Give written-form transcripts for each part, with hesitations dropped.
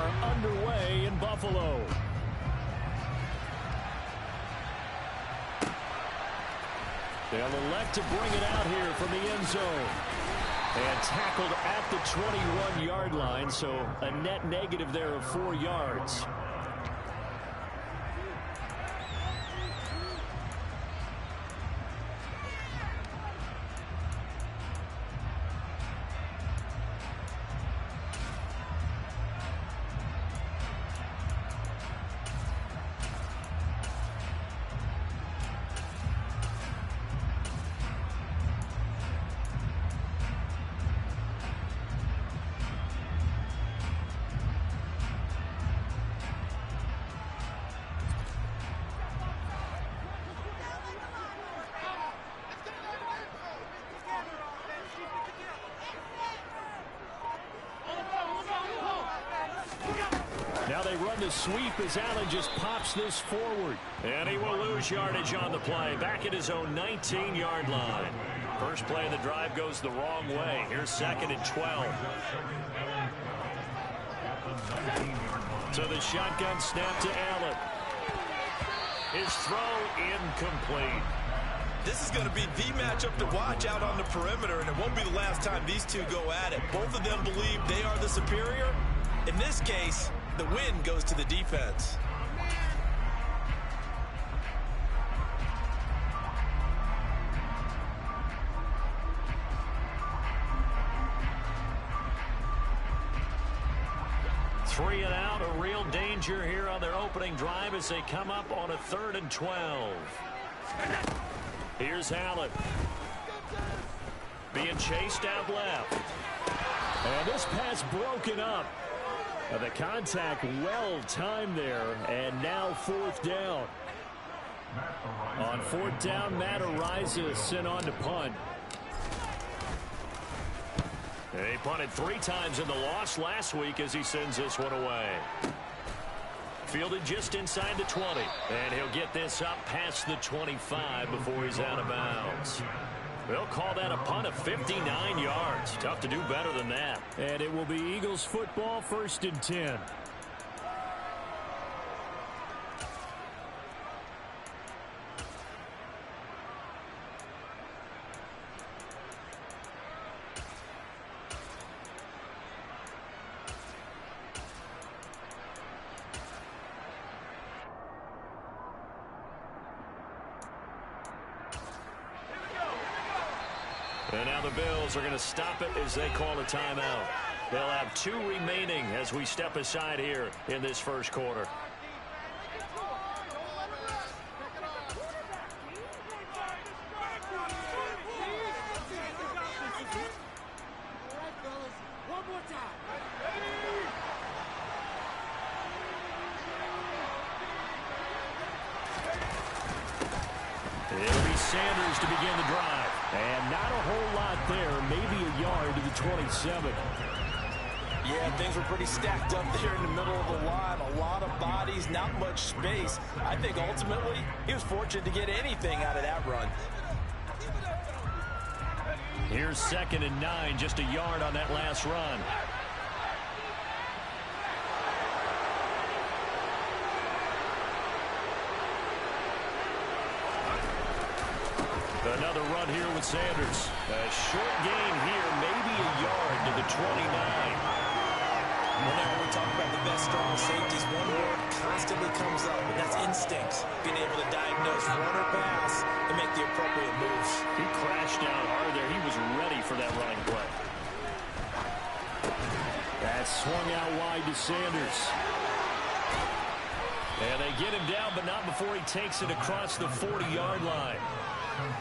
are underway in Buffalo. They'll elect to bring it out here from the end zone. And tackled at the 21-yard line, so a net negative there of 4 yards. Now they run the sweep as Allen just pops this forward. And he will lose yardage on the play. Back at his own 19-yard line. First play of the drive goes the wrong way. Here's 2nd and 12. So the shotgun snap to Allen. His throw incomplete. This is going to be the matchup to watch out on the perimeter, and it won't be the last time these two go at it. Both of them believe they are the superior. In this case, the win goes to the defense. Three and out, a real danger here on their opening drive as they come up on a 3rd and 12. Here's Allen. Being chased out left. And this pass broken up. The contact well timed there, and now 4th down. On 4th down, Matt Araiza sent on to punt. He punted 3 times in the loss last week as he sends this one away. Fielded just inside the 20, and he'll get this up past the 25 before he's out of bounds. They'll call that a punt of 59 yards. Tough to do better than that. And it will be Eagles football, 1st and 10. And now the Bills are going to stop it as they call a timeout. They'll have 2 remaining as we step aside here in this first quarter. It'll be Sanders to begin the drive. And not a whole lot there, maybe a yard to the 27. Yeah, things were pretty stacked up there in the middle of the line. A lot of bodies, not much space. I think ultimately he was fortunate to get anything out of that run. Here's 2nd and 9, just a yard on that last run. Another run here with Sanders. A short gain here, maybe a yard to the 29. Whenever we talk about the best strong safeties, one word constantly comes up, and that's instincts. Being able to diagnose run or pass and make the appropriate moves. He crashed down hard there. He was ready for that running play. That swung out wide to Sanders. And they get him down, but not before he takes it across the 40-yard line.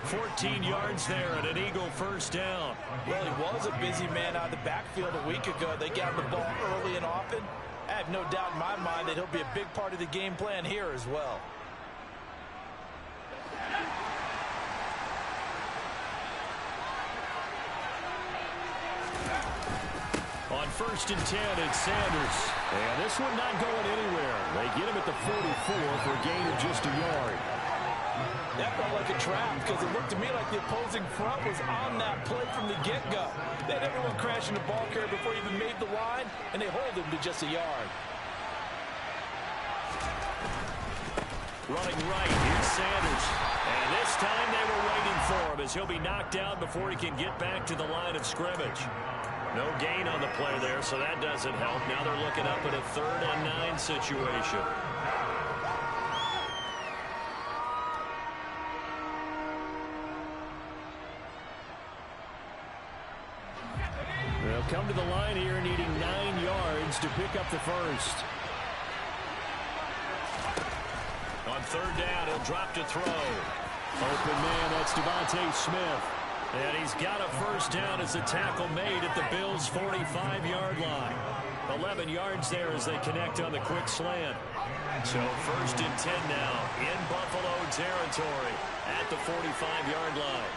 14 yards there and an Eagle 1st down. Well, he was a busy man out of the backfield a week ago. They got the ball early and often. I have no doubt in my mind that he'll be a big part of the game plan here as well. On 1st and 10, it's Sanders. And this one not going anywhere. They get him at the 44 for a gain of just a yard. That felt like a trap because it looked to me like the opposing front was on that play from the get-go. They had everyone crashing the ball carrier before he even made the line, and they hold him to just a yard. Running right, here's Sanders. And this time they were waiting for him as he'll be knocked out before he can get back to the line of scrimmage. No gain on the play there, so that doesn't help. Now they're looking up at a 3rd and 9 situation. They'll come to the line here needing 9 yards to pick up the first. On 3rd down, he'll drop to throw. Open man, that's Devontae Smith. And he's got a first down as the tackle made at the Bills' 45-yard line. 11 yards there as they connect on the quick slant. So 1st and 10 now in Buffalo territory at the 45-yard line.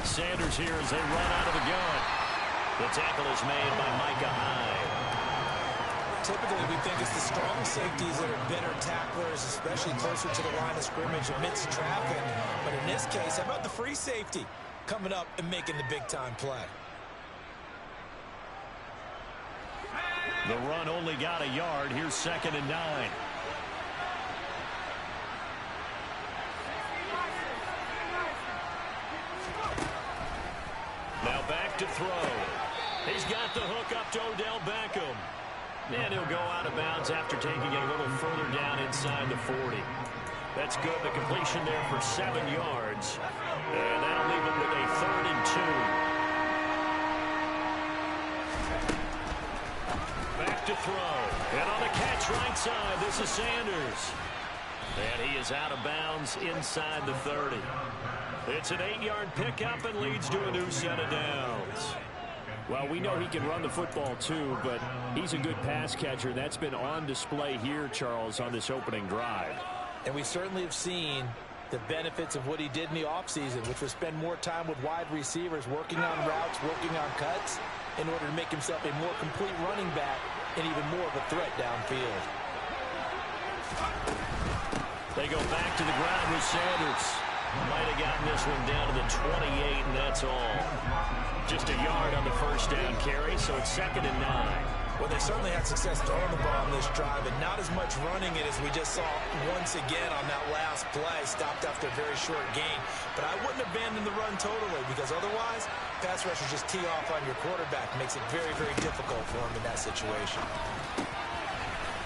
Sanders here as they run out of the gun. The tackle is made by Micah Hyde. Typically, we think it's the strong safeties that are better tacklers, especially closer to the line of scrimmage amidst traffic. But in this case, how about the free safety coming up and making the big-time play? The run only got a yard. Here's 2nd and 9. Now back to throw. He's got the hook up to Odell Beckham. And he'll go out of bounds after taking it a little further down inside the 40. That's good. The completion there for 7 yards. And that'll leave him with a 3rd and 2. Back to throw. And on the catch right side, this is Sanders. And he is out of bounds inside the 30. It's an 8-yard pickup and leads to a new set of downs. Well, we know he can run the football too, but he's a good pass catcher. That's been on display here, Charles, on this opening drive. And we certainly have seen the benefits of what he did in the offseason, which was spend more time with wide receivers, working on routes, working on cuts, in order to make himself a more complete running back and even more of a threat downfield. They go back to the ground with Sanders. Might have gotten this one down to the 28, and that's all. Just a yard on the first down carry, so it's 2nd and 9. Well, they certainly had success throwing the ball on this drive, and not as much running it as we just saw once again on that last play. Stopped after a very short gain. But I wouldn't abandon the run totally, because otherwise, pass rushers just tee off on your quarterback. Makes it very, very difficult for him in that situation.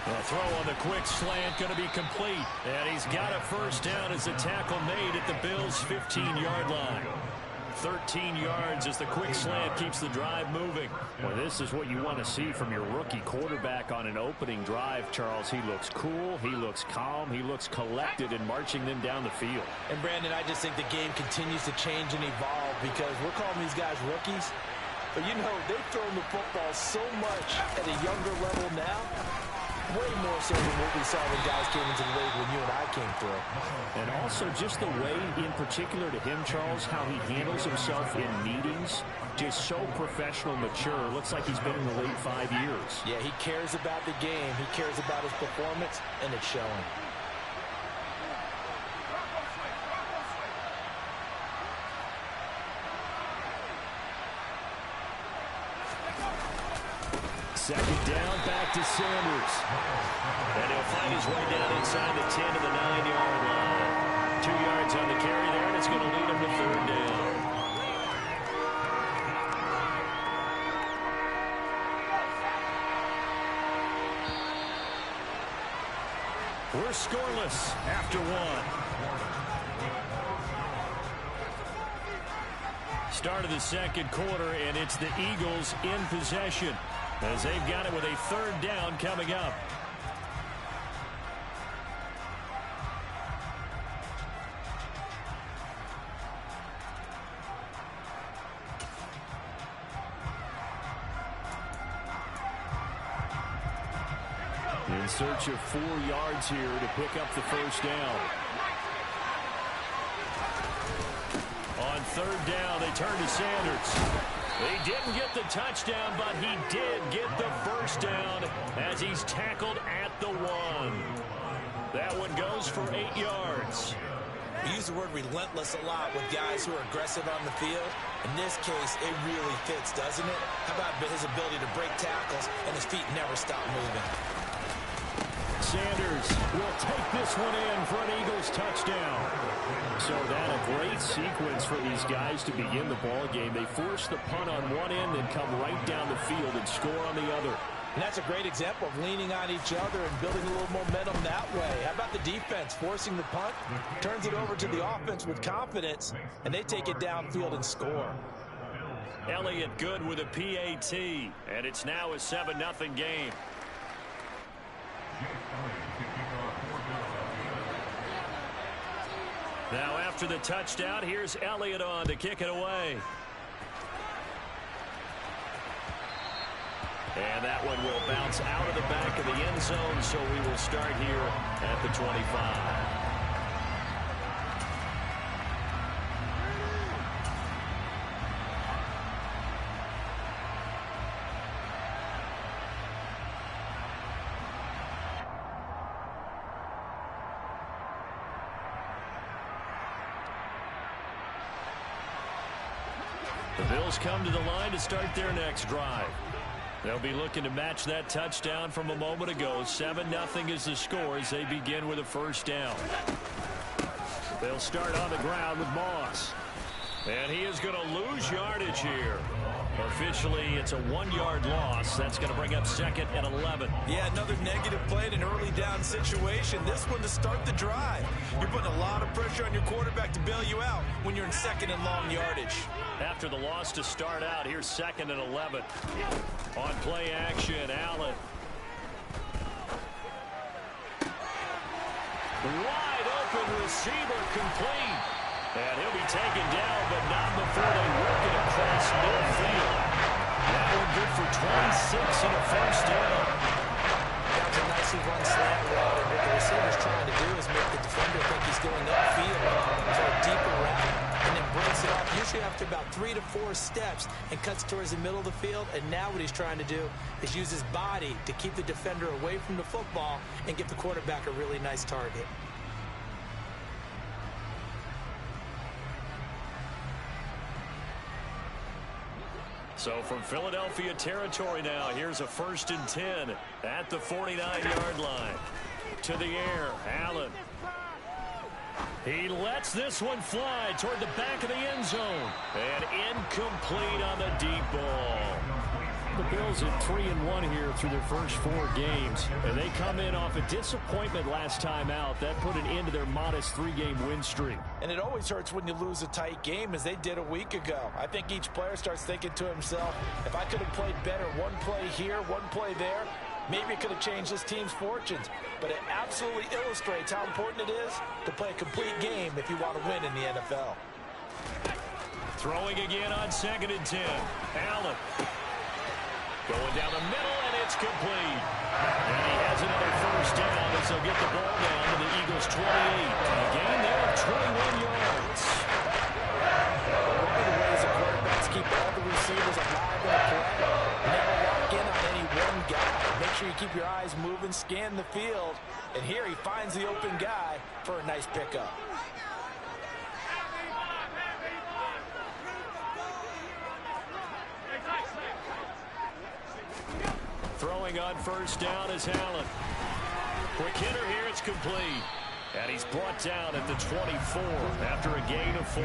The throw on the quick slant going to be complete. And he's got a first down as the tackle made at the Bills' 15-yard line. 13 yards as the quick slant keeps the drive moving. Well, this is what you want to see from your rookie quarterback on an opening drive, Charles. He looks cool, he looks calm, he looks collected in marching them down the field. And, Brandon, I just think the game continues to change and evolve because we're calling these guys rookies. But, you know, they've thrown the football so much at a younger level now. Way more so than what we saw when guys came into the league when you and I came through. And also just the way, in particular to him, Charles, how he handles himself in meetings. Just so professional, mature. Looks like he's been in the league 5 years. Yeah, he cares about the game. He cares about his performance, and it's showing. Second down, back to Sanders. And he'll find his way down inside the 10 to the 9-yard line. 2 yards on the carry there, and it's going to lead him to 3rd down. We're scoreless after 1. Start of the second quarter, and it's the Eagles in possession, as they've got it with a 3rd down coming up. In search of 4 yards here to pick up the first down. On 3rd down, they turn to Sanders. He didn't get the touchdown, but he did get the first down as he's tackled at the 1. That one goes for 8 yards. We use the word relentless a lot with guys who are aggressive on the field. In this case, it really fits, doesn't it? How about his ability to break tackles and his feet never stop moving? Sanders will take this one in for an Eagles touchdown. So that a great sequence for these guys to begin the ball game. They force the punt on one end, then come right down the field and score on the other. And that's a great example of leaning on each other and building a little momentum that way. How about the defense forcing the punt, turns it over to the offense with confidence, and they take it downfield and score. Elliott good with a PAT, and it's now a 7-0 game. Now after the touchdown, here's Elliott on to kick it away. And that one will bounce out of the back of the end zone, so we will start here at the 25. The Bills come to the line to start their next drive. They'll be looking to match that touchdown from a moment ago. 7-0 is the score as they begin with a first down. They'll start on the ground with Moss. And he is going to lose yardage here. Officially, it's a 1-yard loss. That's going to bring up second and 11. Yeah, another negative play in an early down situation. This one to start the drive. You're putting a lot of pressure on your quarterback to bail you out when you're in second and long yardage. After the loss to start out, here's second and 11. On play action, Allen. Wide open receiver complete. And he'll be taken down, but not before they work it across midfield. That one good for 26 and a first down. That's a nicely run slant route, and what the receiver's trying to do is make the defender think he's going upfield for a deeper route, and then breaks it off usually after about 3 to 4 steps and cuts towards the middle of the field. And now what he's trying to do is use his body to keep the defender away from the football and give the quarterback a really nice target. So from Philadelphia territory now, here's a 1st and 10 at the 49-yard line. To the air, Allen. He lets this one fly toward the back of the end zone. And incomplete on the deep ball. The Bills at 3-1 here through their first 4 games. And they come in off a disappointment last time out. That put an end to their modest 3-game win streak. And it always hurts when you lose a tight game, as they did a week ago. I think each player starts thinking to himself, if I could have played better one play here, one play there, maybe it could have changed this team's fortunes. But it absolutely illustrates how important it is to play a complete game if you want to win in the NFL. Throwing again on 2nd and 10. Allen. Going down the middle, and it's complete. And he has another first down as they'll get the ball down to the Eagles' 28. A gain there of 21 yards. One of the ways the quarterbacks keep all the receivers alive in a play, never lock in on any one guy. Make sure you keep your eyes moving, scan the field, and here he finds the open guy for a nice pickup. Throwing on first down is Allen. Quick hitter here, it's complete. And he's brought down at the 24 after a gain of 4.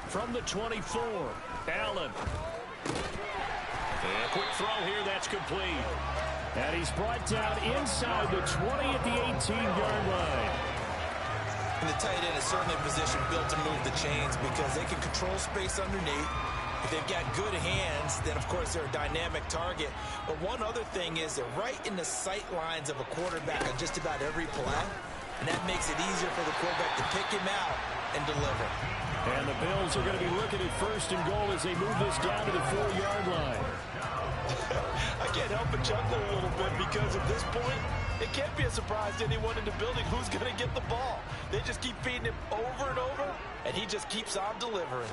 From the 24, Allen. And a quick throw here, that's complete. And he's brought down inside the 20 at the 18-yard line. And the tight end is certainly a position built to move the chains because they can control space underneath. If they've got good hands, then of course they're a dynamic target. But one other thing is they're right in the sight lines of a quarterback on just about every play. And that makes it easier for the quarterback to pick him out and deliver. And the Bills are going to be looking at 1st and goal as they move this down to the 4-yard line. I can't help but chuckle a little bit because at this point, it can't be a surprise to anyone in the building who's going to get the ball. They just keep feeding him over and over, and he just keeps on delivering.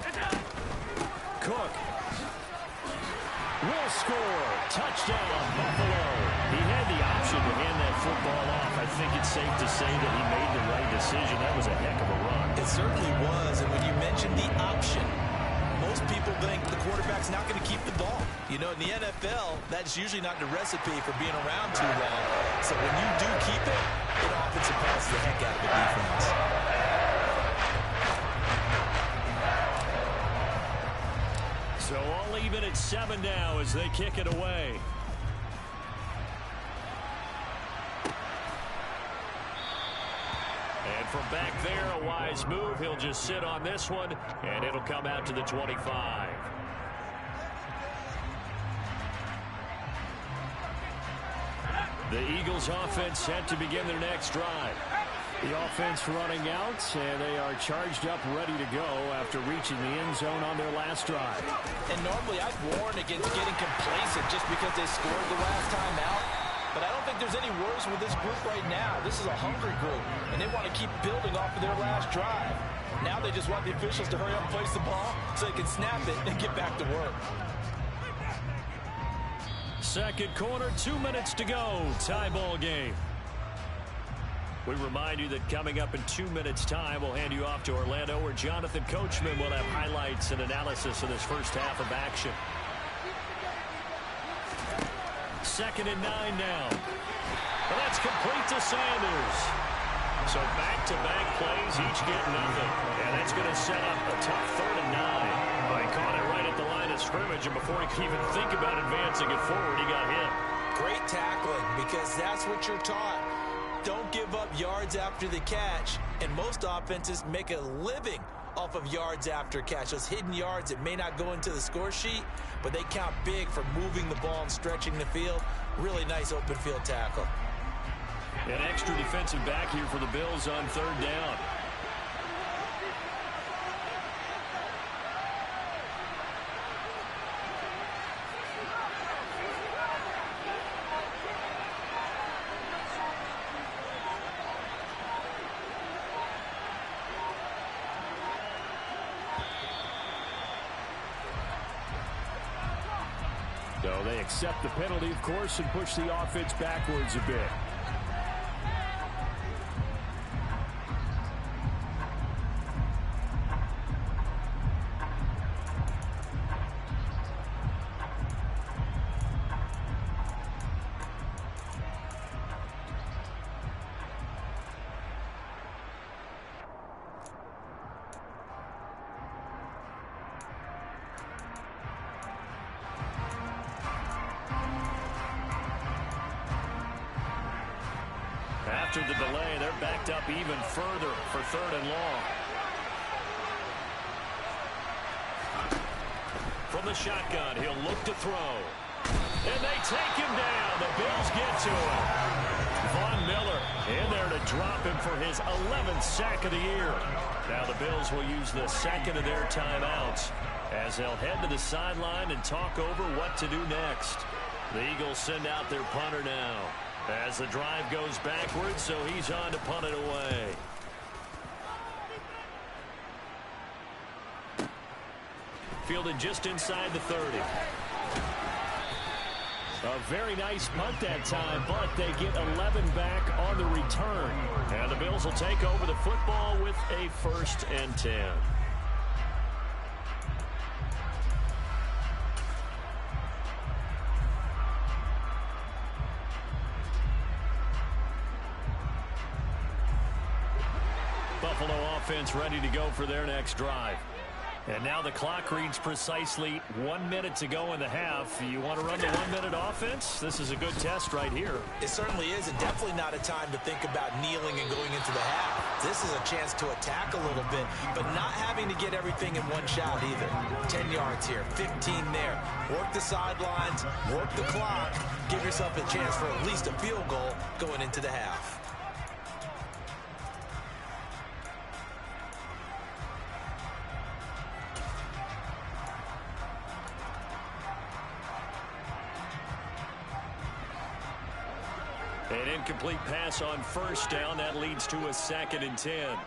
Cook will score. Touchdown, Buffalo. He had the option to hand that football off, I think it's safe to say that he made the right decision. That was a heck of a run. It certainly was, and when you mentioned the option, most people think the quarterback's not going to keep the ball. You know, in the NFL, that's usually not the recipe for being around too long. So when you do keep it, it often surpasses the heck out of the defense. So all even at 7 now as they kick it away. And from back there, a wise move. He'll just sit on this one, and it'll come out to the 25. The Eagles offense set to begin their next drive. The offense running out, and they are charged up, ready to go after reaching the end zone on their last drive. And normally I'd warn against getting complacent just because they scored the last time out. But I don't think there's any worse with this group right now. This is a hungry group, and they want to keep building off of their last drive. Now they just want the officials to hurry up and place the ball so they can snap it and get back to work. Second quarter, 2 minutes to go. Tie ball game. We remind you that coming up in 2 minutes' time, we'll hand you off to Orlando, where Jonathan Coachman will have highlights and analysis of this first half of action. 2nd and 9 now. Well, that's complete to Sanders. So back-to-back plays, each get nothing. And that's going to set up a tough 3rd and 9. Well, he caught it right at the line of scrimmage, and before he could even think about advancing it forward, he got hit. Great tackling, because that's what you're taught. Don't give up yards after the catch, and most offenses make a living off of yards after catch. Those hidden yards that may not go into the score sheet, but they count big for moving the ball and stretching the field. Really nice open field tackle. An extra defensive back here for the Bills on 3rd down. So they accept the penalty, of course, and push the offense backwards a bit. After the delay, they're backed up even further for 3rd and long. From the shotgun, he'll look to throw. And they take him down. The Bills get to him. Von Miller in there to drop him for his 11th sack of the year. Now the Bills will use the second of their timeouts as they'll head to the sideline and talk over what to do next. The Eagles send out their punter now as the drive goes backwards, so he's on to punt it away. Fielded just inside the 30. A very nice punt that time, but they get 11 back on the return. And the Bills will take over the football with a 1st and 10. Buffalo offense ready to go for their next drive. And now the clock reads precisely 1 minute to go in the half. You want to run the 1 minute offense? This is a good test right here. It certainly is, and definitely not a time to think about kneeling and going into the half. This is a chance to attack a little bit, but not having to get everything in one shot either. 10 yards here, 15 there. Work the sidelines, work the clock, give yourself a chance for at least a field goal going into the half. An incomplete pass on 1st down. That leads to a 2nd and 10.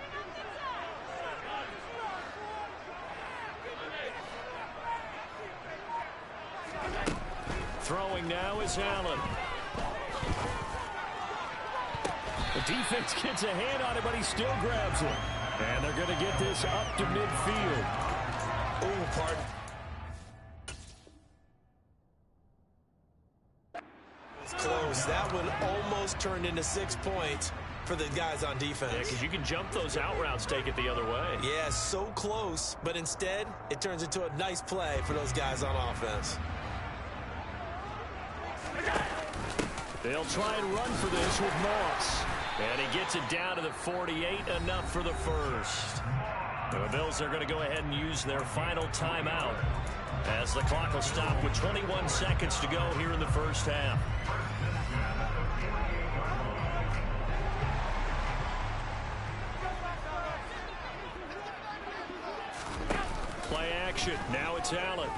Throwing now is Allen. Defense gets a hand on it, but he still grabs it. And they're going to get this up to midfield. Oh, pardon. It's close. That one almost turned into 6 points for the guys on defense. Yeah, because you can jump those out routes, take it the other way. Yeah, so close, but instead, it turns into a nice play for those guys on offense. They'll try and run for this with Moss. And he gets it down to the 48, enough for the first. The Bills are going to go ahead and use their final timeout as the clock will stop with 21 seconds to go here in the first half. Play action. Now it's Allen.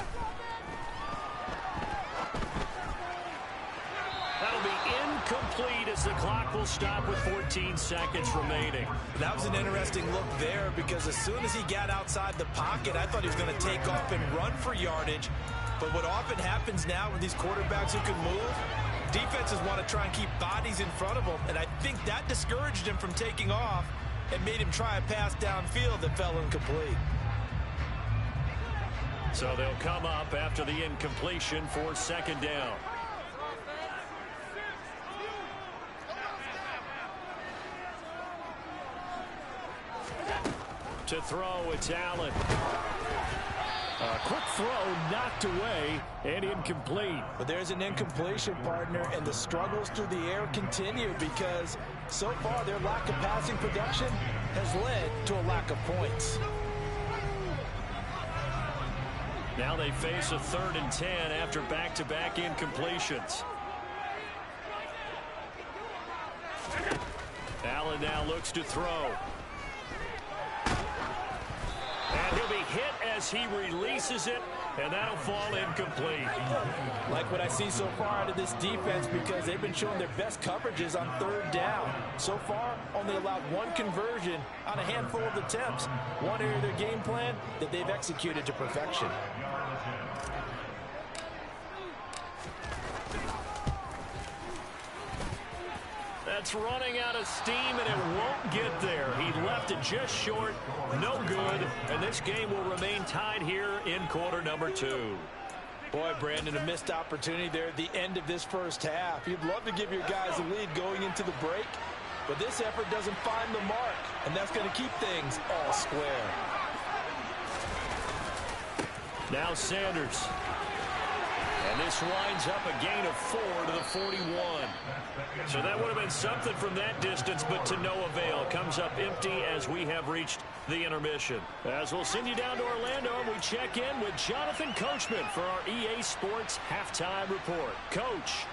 That'll be incomplete as the clock will stop with 14 seconds remaining. That was an interesting look there because as soon as he got outside the pocket, I thought he was going to take off and run for yardage. But what often happens now with these quarterbacks who can move, defenses want to try and keep bodies in front of them. And I think that discouraged him from taking off and made him try a pass downfield that fell incomplete. So they'll come up after the incompletion for second down. To throw, it's Allen. A quick throw knocked away and incomplete. But there's an incompletion, partner, and the struggles through the air continue because so far their lack of passing production has led to a lack of points. Now they face a 3rd and 10 after back-to-back incompletions. Allen now looks to throw. And he'll be hit as he releases it, and that'll fall incomplete. Like what I see so far out of this defense because they've been showing their best coverages on 3rd down. So far, only allowed 1 conversion on a handful of attempts. One area of their game plan that they've executed to perfection. That's running out of steam, and it won't get there. He left it just short, no good, and this game will remain tied here in quarter number 2. Boy, Brandon, a missed opportunity there at the end of this first half. You'd love to give your guys a lead going into the break, but this effort doesn't find the mark, and that's going to keep things all square. Now Sanders. And this winds up a gain of 4 to the 41. So that would have been something from that distance, but to no avail. Comes up empty as we have reached the intermission. As we'll send you down to Orlando, and we check in with Jonathan Coachman for our EA Sports Halftime Report. Coach.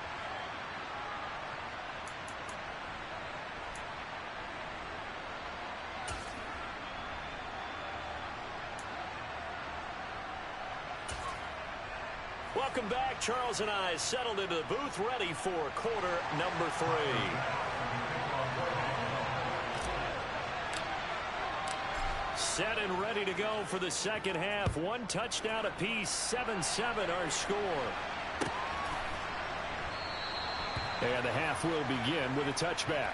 Welcome back. Charles and I settled into the booth ready for quarter number 3. Set and ready to go for the second half. 1 touchdown apiece, 7-7 our score. And the half will begin with a touchback.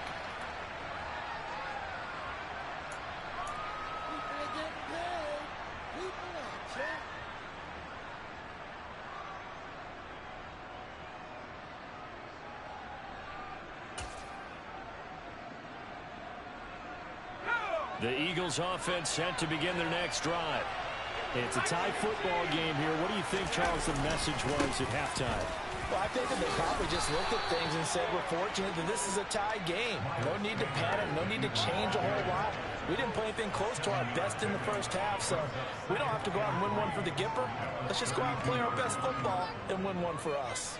The Eagles offense set to begin their next drive. It's a tie football game here. What do you think, Charles, the message was at halftime? Well, I think that they probably just looked at things and said, we're fortunate that this is a tie game. No need to panic, no need to change a whole lot. We didn't play anything close to our best in the first half, so we don't have to go out and win one for the Gipper. Let's just go out and play our best football and win one for us.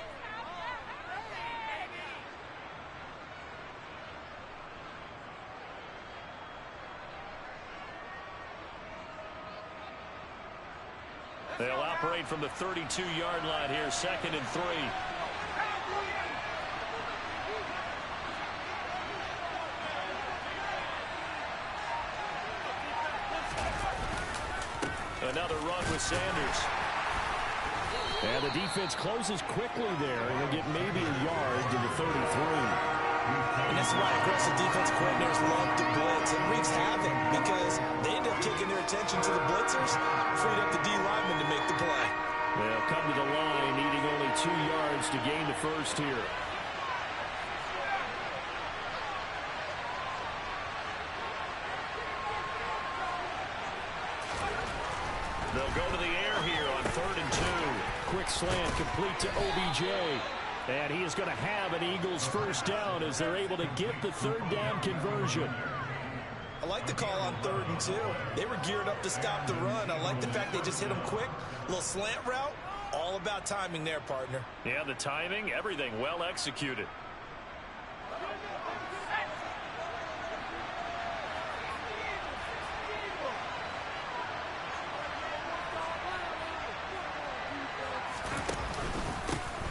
They'll operate from the 32-yard line here, 2nd and 3. Another run with Sanders. And the defense closes quickly there, and they'll get maybe a yard to the 33. And that's why aggressive defensive coordinators love to blitz. It wreaks havoc because they end up kicking their attention to the blitzers, freed up the D lineman to make the play. They'll come to the line, needing only 2 yards to gain the first here. They'll go to the air here on 3rd and 2. Quick slant complete to OBJ. And he is going to have an Eagles first down as they're able to get the 3rd down conversion. I like the call on 3rd and 2. They were geared up to stop the run. I like the fact they just hit them quick. A little slant route. All about timing there, partner. Yeah, the timing, everything well executed.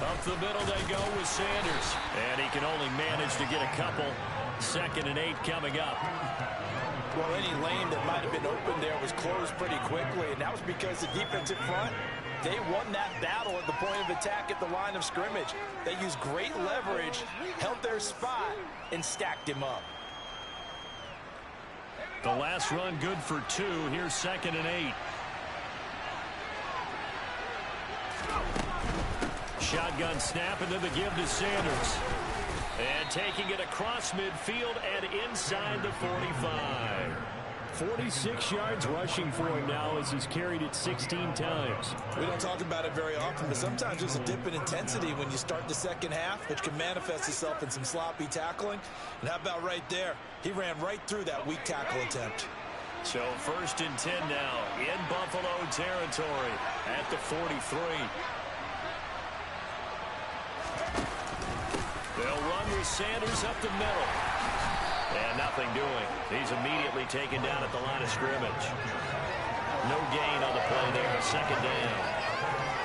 Up the middle they go with Sanders. And he can only manage to get a couple. 2nd and 8 coming up. Well, any lane that might have been open there was closed pretty quickly, and that was because the defensive front, they won that battle at the point of attack at the line of scrimmage. They used great leverage, held their spot, and stacked him up. The last run good for 2. Here's 2nd and 8. Shotgun snap, and then the give to Sanders. And taking it across midfield and inside the 45. 46 yards rushing for him now as he's carried it 16 times. We don't talk about it very often, but sometimes there's a dip in intensity when you start the second half, which can manifest itself in some sloppy tackling. And how about right there? He ran right through that weak tackle attempt. So 1st and 10 now in Buffalo territory at the 43. They'll run with Sanders up the middle. And nothing doing. He's immediately taken down at the line of scrimmage. No gain on the play there. 2nd down.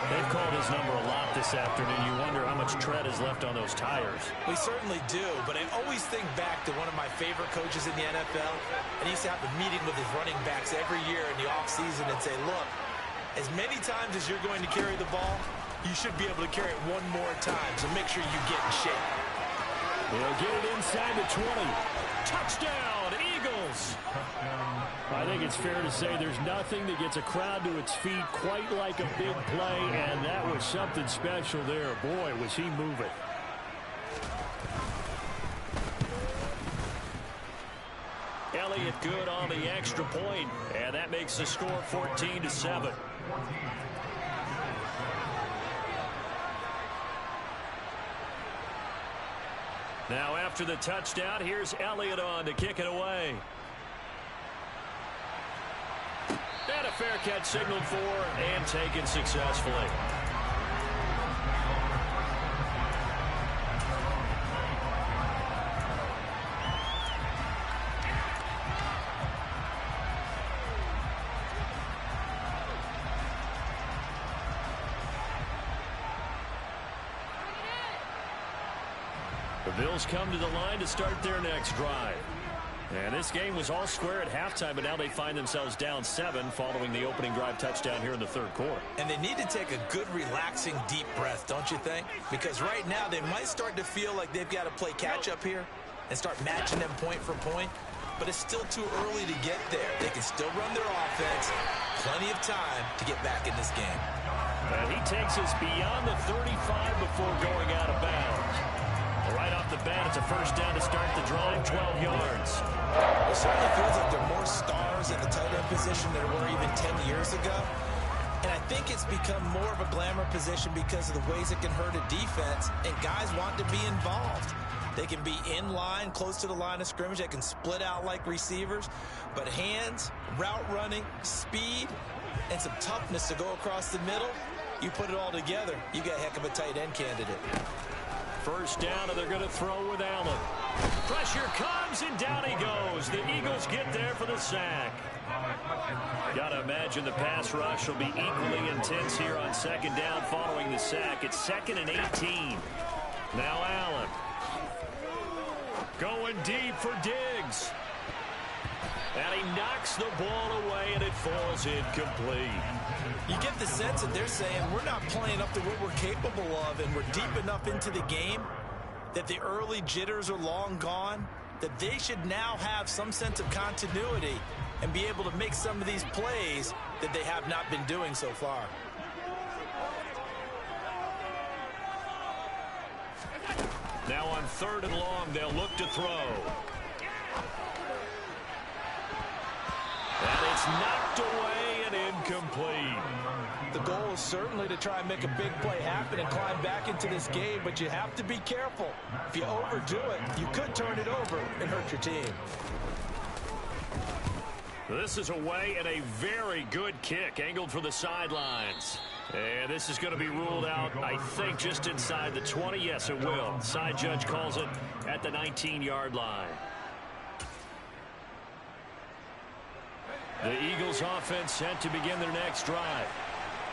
They've called his number a lot this afternoon. You wonder how much tread is left on those tires. We certainly do, but I always think back to one of my favorite coaches in the NFL. And he used to have a meeting with his running backs every year in the offseason and say, look, as many times as you're going to carry the ball, you should be able to carry it one more time, so make sure you get in shape. They'll get it inside the 20. Touchdown, Eagles! I think it's fair to say there's nothing that gets a crowd to its feet quite like a big play, and that was something special there. Boy, was he moving. Elliott good on the extra point, and that makes the score 14-7. Now after the touchdown, here's Elliott on to kick it away. And a fair catch signaled for and taken successfully. The Bills come to the line to start their next drive. And this game was all square at halftime, but now they find themselves down 7 following the opening drive touchdown here in the 3rd quarter. And they need to take a good, relaxing, deep breath, don't you think? Because right now they might start to feel like they've got to play catch-up here and start matching them point for point. But it's still too early to get there. They can still run their offense. Plenty of time to get back in this game. And he takes us beyond the 35 before going out of bounds. Right off the bat, it's a first down to start the drive, 12 yards. It certainly feels like there are more stars in the tight end position than there were even 10 years ago. And I think it's become more of a glamour position because of the ways it can hurt a defense, and guys want to be involved. They can be in line, close to the line of scrimmage. They can split out like receivers. But hands, route running, speed, and some toughness to go across the middle, you put it all together, you got a heck of a tight end candidate. First down, and they're going to throw with Allen. Pressure comes, and down he goes. The Eagles get there for the sack. Got to imagine the pass rush will be equally intense here on 2nd down following the sack. It's 2nd and 18. Now Allen. Going deep for Diggs. And he knocks the ball away, and it falls incomplete. You get the sense that they're saying we're not playing up to what we're capable of, and we're deep enough into the game that the early jitters are long gone, that they should now have some sense of continuity and be able to make some of these plays that they have not been doing so far. Now on 3rd and long, they'll look to throw. And it's knocked away and incomplete. The goal is certainly to try and make a big play happen and climb back into this game, but you have to be careful. If you overdo it, you could turn it over and hurt your team. This is away and a very good kick angled for the sidelines. And this is going to be ruled out, I think, just inside the 20. Yes, it will. Side judge calls it at the 19-yard line. The Eagles offense set to begin their next drive.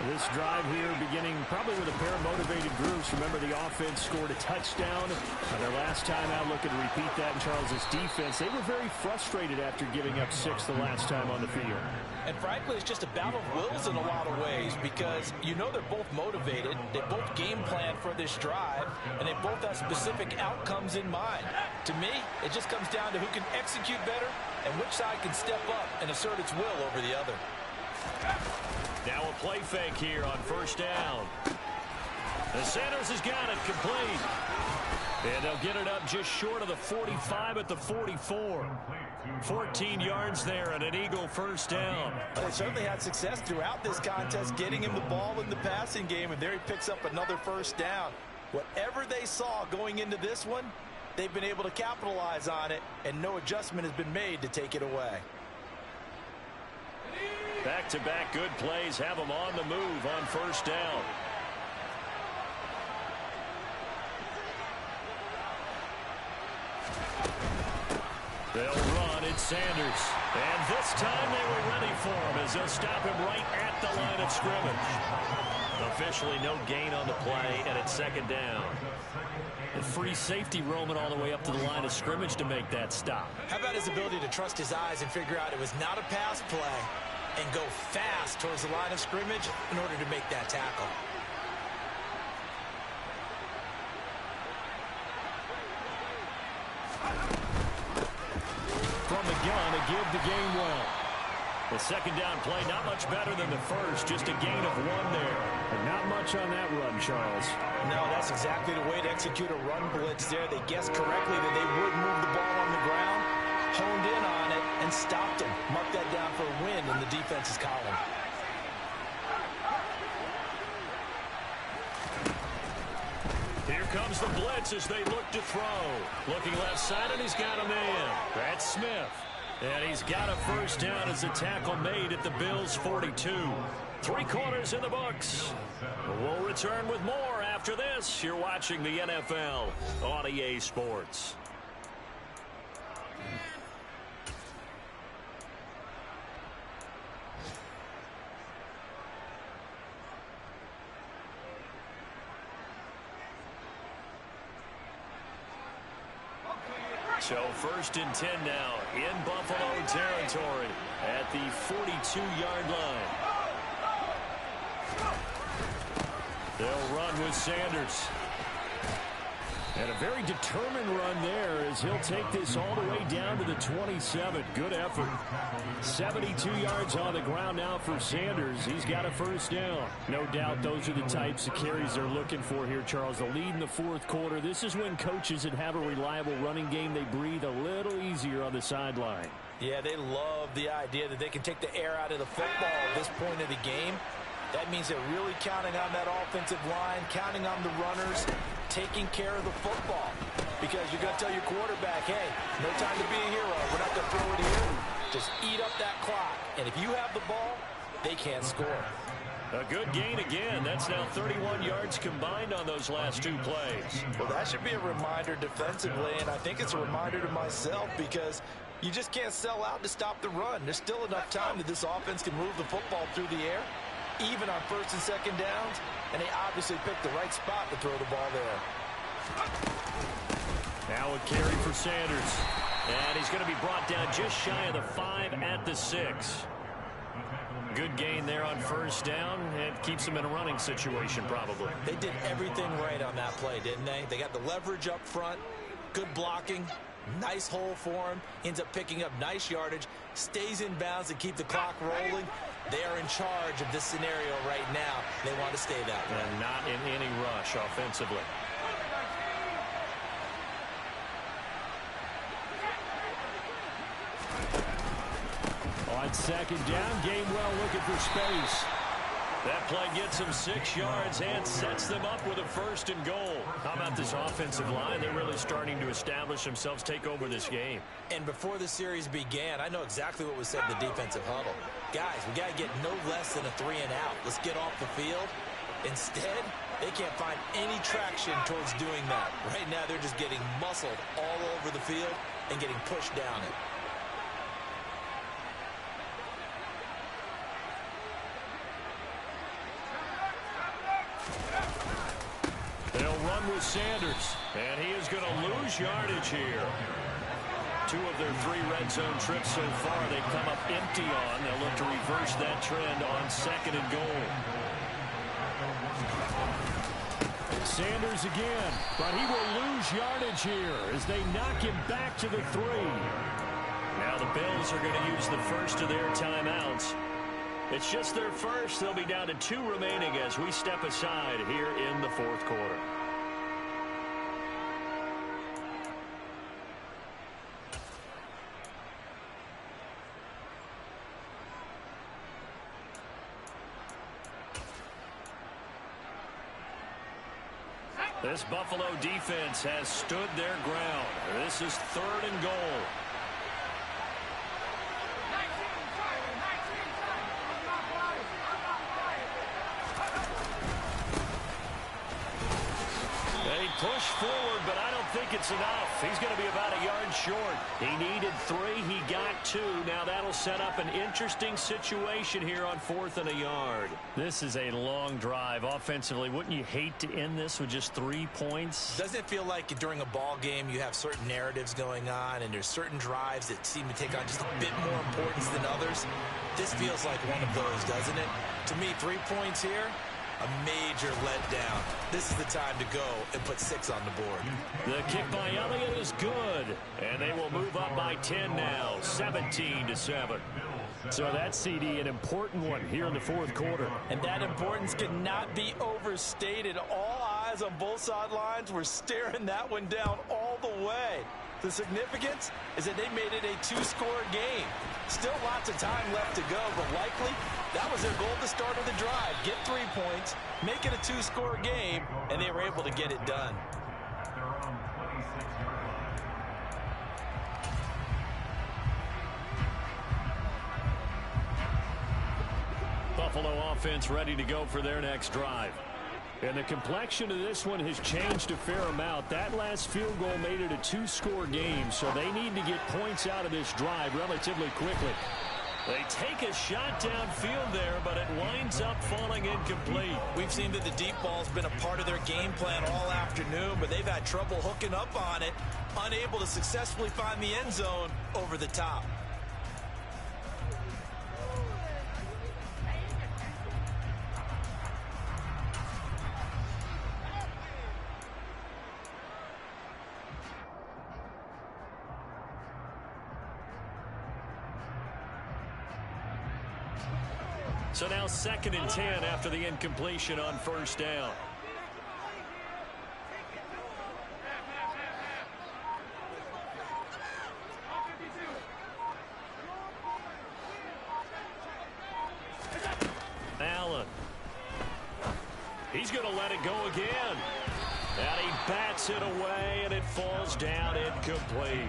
This drive here beginning probably with a pair of motivated groups. Remember, the offense scored a touchdown on their last time out, looking to repeat that in Charles's defense. They were very frustrated after giving up 6 the last time on the field. And frankly, it's just a battle of wills in a lot of ways because you know they're both motivated, they both game plan for this drive, and they both have specific outcomes in mind. To me, it just comes down to who can execute better and which side can step up and assert its will over the other. Now a play fake here on 1st down. The Sanders has got it complete. And they'll get it up just short of the 45 at the 44. 14 yards there and an Eagle 1st down. They certainly had success throughout this contest getting him the ball in the passing game, and there he picks up another 1st down. Whatever they saw going into this one, they've been able to capitalize on it, and no adjustment has been made to take it away. Back-to-back good plays have them on the move on 1st down. They'll run. It's Sanders. And this time they were ready for him as they'll stop him right at the line of scrimmage. Officially no gain on the play, and it's 2nd down. The free safety roaming all the way up to the line of scrimmage to make that stop. How about his ability to trust his eyes and figure out it was not a pass play and go fast towards the line of scrimmage in order to make that tackle. From the gun to give the game well. The 2nd down play, not much better than the first, just a gain of 1 there. And not much on that run, Charles. No, that's exactly the way to execute a run blitz there. They guessed correctly that they would move the ball on the ground, honed in on it, and stopped him. Mark that down for a win in the defense's column. Here comes the blitz as they look to throw. Looking left side, and he's got a man. That's Smith. And he's got a 1st down as a tackle made at the Bills' 42. 3 quarters in the books. We'll return with more after this. You're watching the NFL on EA Sports. So 1st and 10 now in Buffalo territory at the 42-yard line. They'll run with Sanders. And a very determined run there as he'll take this all the way down to the 27. Good effort. 72 yards on the ground now for Sanders. He's got a 1st down. No doubt those are the types of carries they're looking for here, Charles. The lead in the 4th quarter. This is when coaches that have a reliable running game, they breathe a little easier on the sideline. Yeah, they love the idea that they can take the air out of the football at this point of the game. That means they're really counting on that offensive line, counting on the runners, taking care of the football. Because you're going to tell your quarterback, hey, no time to be a hero. We're not going to throw it here. Just eat up that clock. And if you have the ball, they can't score. A good gain again. That's now 31 yards combined on those last 2 plays. Well, that should be a reminder defensively, and I think it's a reminder to myself because you just can't sell out to stop the run. There's still enough time that this offense can move the football through the air, even on 1st and 2nd downs, and they obviously picked the right spot to throw the ball there. Now a carry for Sanders. And he's going to be brought down just shy of the 5 at the 6. Good gain there on first down. It keeps them in a running situation probably. They did everything right on that play, didn't they? They got the leverage up front, good blocking, nice hole for him, ends up picking up nice yardage, stays in bounds to keep the clock rolling. They are in charge of this scenario right now. They want to stay that way. And not in any rush offensively. On second down, Gainwell looking for space. That play gets them 6 yards and sets them up with a 1st and goal. How about this offensive line? They're really starting to establish themselves, take over this game. And before the series began, I know exactly what was said in the defensive huddle. Guys, we got to get no less than a 3 and out. Let's get off the field. Instead, they can't find any traction towards doing that. Right now, they're just getting muscled all over the field and getting pushed down it. They'll run with Sanders, and he is going to lose yardage here. 2 of their 3 red zone trips so far they've come up empty on. They'll look to reverse that trend on 2nd and goal. Sanders again, but he will lose yardage here as they knock him back to the 3. Now the Bills are going to use the first of their timeouts. It's just their first. They'll be down to 2 remaining as we step aside here in the 4th quarter. This Buffalo defense has stood their ground. This is 3rd and goal. Push forward, but I don't think it's enough. He's going to be about a yard short. He needed 3. He got 2. Now that'll set up an interesting situation here on 4th and a yard. This is a long drive offensively. Wouldn't you hate to end this with just 3 points? Doesn't it feel like during a ball game you have certain narratives going on and there's certain drives that seem to take on just a bit more importance than others? This feels like one of those, doesn't it? To me, 3 points here, a major letdown. This is the time to go and put 6 on the board. The kick by Elliott is good, and they will move up by 10 now, 17-7. So that CD, an important one here in the 4th quarter. And that importance cannot be overstated. All eyes on both sidelines were staring that one down all the way. The significance is that they made it a 2-score game. Still lots of time left to go, but likely that was their goal at the start of the drive. Get 3 points, make it a 2-score game, and they were able to get it done. Buffalo offense ready to go for their next drive. And the complexion of this one has changed a fair amount. That last field goal made it a 2-score game, so they need to get points out of this drive relatively quickly. They take a shot downfield there, but it winds up falling incomplete. We've seen that the deep ball's been a part of their game plan all afternoon, but they've had trouble hooking up on it, unable to successfully find the end zone over the top. So now 2nd and 10 after the incompletion on 1st down. Allen. He's going to let it go again. And he bats it away, and it falls down incomplete.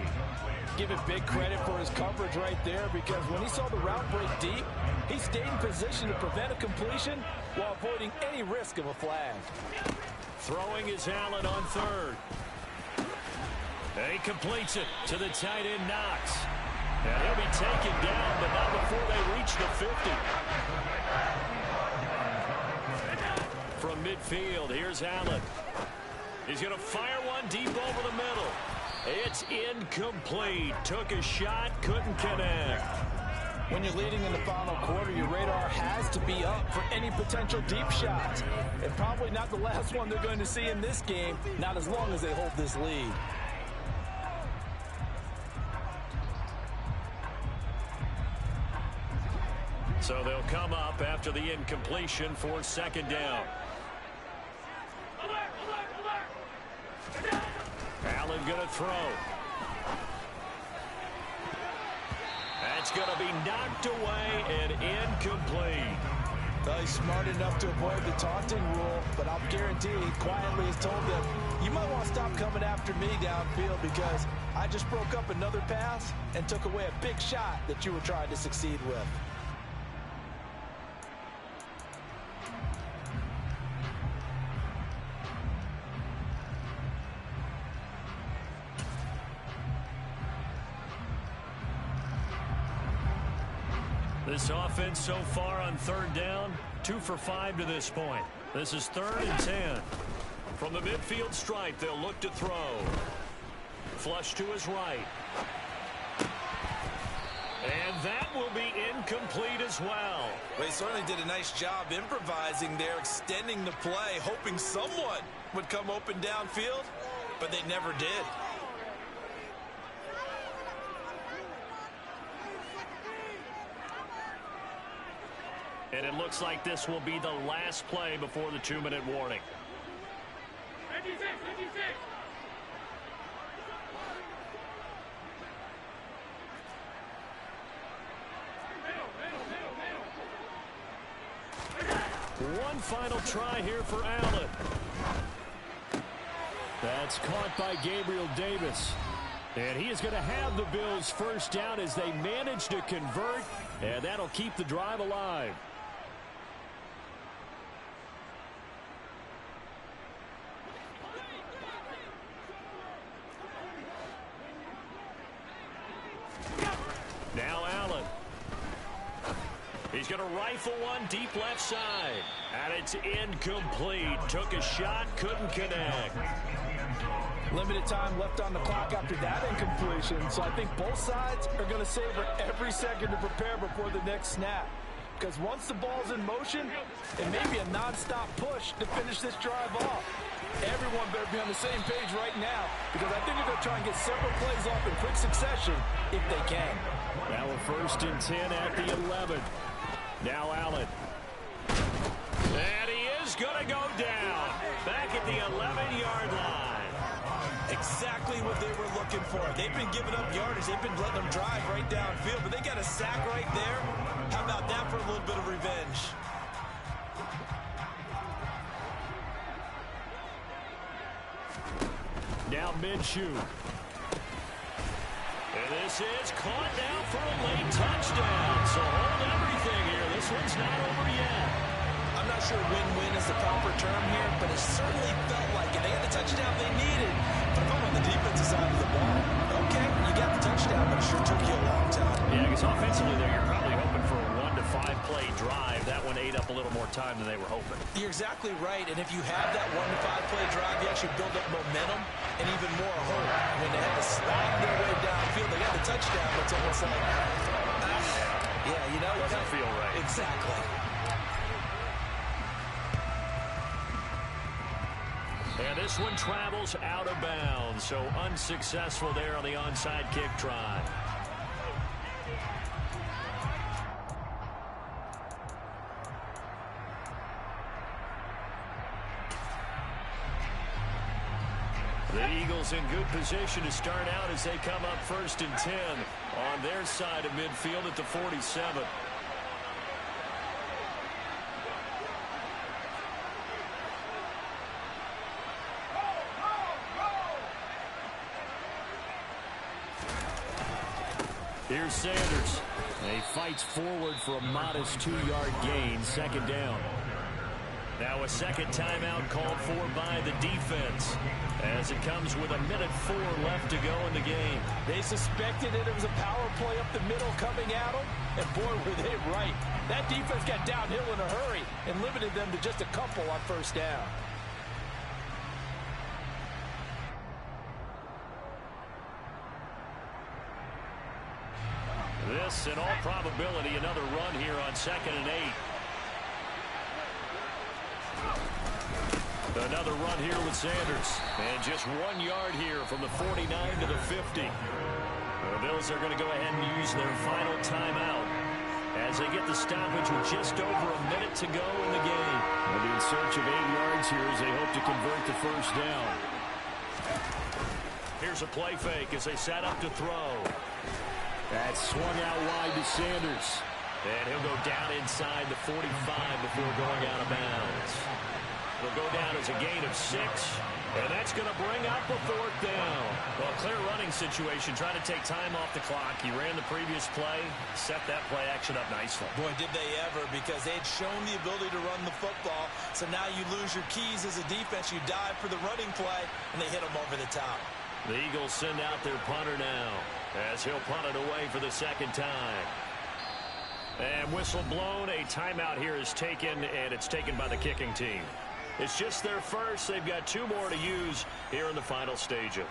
Give it big credit for his coverage right there, because when he saw the route break deep, he stayed in position to prevent a completion while avoiding any risk of a flag. Throwing is Allen on 3rd. And he completes it to the tight end Knox. And he'll be taken down, but not before they reach the 50. From midfield, here's Allen. He's going to fire one deep over the middle. It's incomplete. Took a shot, couldn't connect. When you're leading in the final quarter, your radar to be up for any potential deep shots. And probably not the last one they're going to see in this game, not as long as they hold this lead. So they'll come up after the incompletion for second down. Allen going to throw. That's going to be knocked away and incomplete. Well, he's smart enough to avoid the taunting rule, but I'll guarantee he quietly has told them, you might want to stop coming after me downfield because I just broke up another pass and took away a big shot that you were trying to succeed with. This offense so far on third down, 2 for 5 to this point. This is 3rd and 10. From the midfield stripe, they'll look to throw. Flush to his right. And that will be incomplete as well. They certainly did a nice job improvising there, extending the play, hoping someone would come open downfield, but they never did. And it looks like this will be the last play before the 2-minute warning. 56, 56. One final try here for Allen. That's caught by Gabriel Davis. And he is going to have the Bills first down as they manage to convert, and that'll keep the drive alive. Now Allen. He's going to rifle one deep left side. And it's incomplete. Took a shot, couldn't connect. Limited time left on the clock after that incompletion, so I think both sides are going to savor every second to prepare before the next snap. Because once the ball's in motion, it may be a non-stop push to finish this drive off. Everyone better be on the same page right now, because I think they're going to try and get several plays off in quick succession if they can. Now we're 1st and 10 at the 11. Now Allen. And he is going to go down. Back at the 11-yard line. Exactly what they were looking for. They've been giving up yardage. They've been letting them drive right downfield, but they got a sack right there. How about that for a little bit of revenge? Now Minshew. And this is caught now for a late touchdown. So hold everything here. This one's not over yet. I'm not sure win-win is the proper term here, but it certainly felt like it. They got the touchdown they needed. But if I'm on the defensive side of the ball, okay, you got the touchdown, but it sure took you a long time. Yeah, because offensively there, you're probably hoping for a 1 to 5 play drive. That one ate up a little more time than they were hoping. You're exactly right, and if you have that 1 to 5 play drive, you actually build up momentum and even more hope. When they had to slide their way downfield, they got the touchdown, but it's almost like, yeah, you know, it doesn't feel right. Exactly. And this one travels out of bounds, so unsuccessful there on the onside kick try. The Eagles in good position to start out as they come up 1st and 10 on their side of midfield at the 47. Here's Sanders. He fights forward for a modest 2-yard gain, 2nd down. Now a second timeout called for by the defense as it comes with 1:04 left to go in the game. They suspected that it was a power play up the middle coming at them, and boy, were they right. That defense got downhill in a hurry and limited them to just a couple on 1st down. This, in all probability, another run here on 2nd and 8. Another run here with Sanders. And just 1 yard here from the 49 to the 50. The Bills are going to go ahead and use their final timeout as they get the stoppage with just over a minute to go in the game. They'll be in search of 8 yards here as they hope to convert the first down. Here's a play fake as they set up to throw. That's swung out wide to Sanders. And he'll go down inside the 45 before going out of bounds. It'll go down as a gain of 6. And that's going to bring up a 4th down. Well, a clear running situation, trying to take time off the clock. He ran the previous play, set that play action up nicely. Boy, did they ever, because they had shown the ability to run the football. So now you lose your keys as a defense. You dive for the running play, and they hit them over the top. The Eagles send out their punter now as he'll punt it away for the second time. And whistle blown. A timeout here is taken, and it's taken by the kicking team. It's just their first. They've got 2 more to use here in the final stages.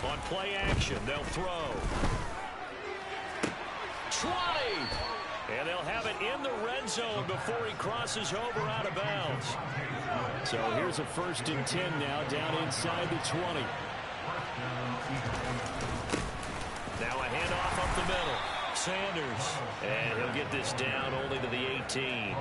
On play action, they'll throw. 20! And they'll have it in the red zone before he crosses over out of bounds. So here's a 1st and 10 now, down inside the 20. Now a handoff up the middle. Sanders. And he'll get this down only to the 18.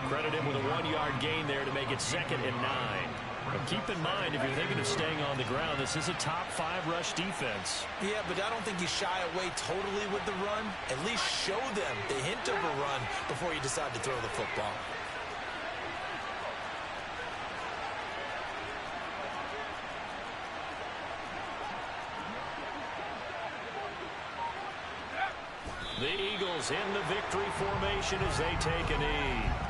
Credit him with a 1-yard gain there to make it 2nd and 9. But keep in mind, if you're thinking of staying on the ground, this is a top 5 rush defense. Yeah, but I don't think you shy away totally with the run. At least show them the hint of a run before you decide to throw the football. The Eagles in the victory formation as they take a knee.